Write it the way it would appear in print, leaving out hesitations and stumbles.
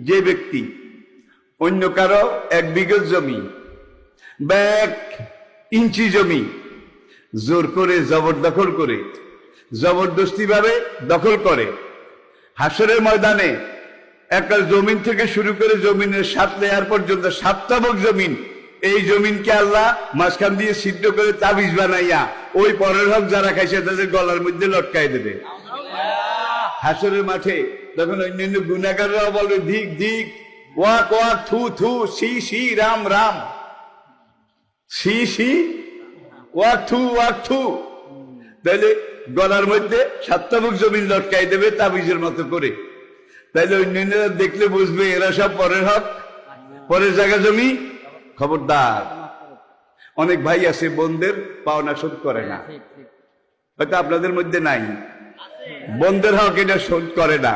যে ব্যক্তি অন্য কারো 1 বিঘা জমি বা 1 ইঞ্চি জমি জোর করে জবরদখল করে জবরদস্তি ভাবে দখল করে, হাসরের ময়দানে একটা জমিন থেকে শুরু করে জমিনের 7 লেয়ার পর্যন্ত 7টা ভাগ জমিন, এই জমিনকে আল্লাহ মাঝখান দিয়ে সিদ্ধ করে তাবিজ বানাইয়া ওই পরের হক যারা খাইছে তাদের গলার মধ্যে লটকাই দেবে। হাসরের মাঠে তখন অন্যান্য গুনাহগাররাও বলবে ধিক ধিক, ওয়াক ওয়াক, থু থু, সি সি, রাম রাম, সি সি, ওয়াক থু। তাইলে গলার মধ্যে 7টা ভাগ জমিন লটকাই দেবে তাবিজের মতো করে। তাইলে অন্যান্যরা দেখলে বুঝবে এরা সব পরের হক, পরের জায়গা জমি। খবরদার, অনেক ভাই আছে বোনদের পাওনা শোধ করে না, হয়তো আপনাদের মধ্যে নাই, বোনদের হক এটা শোধ করে না।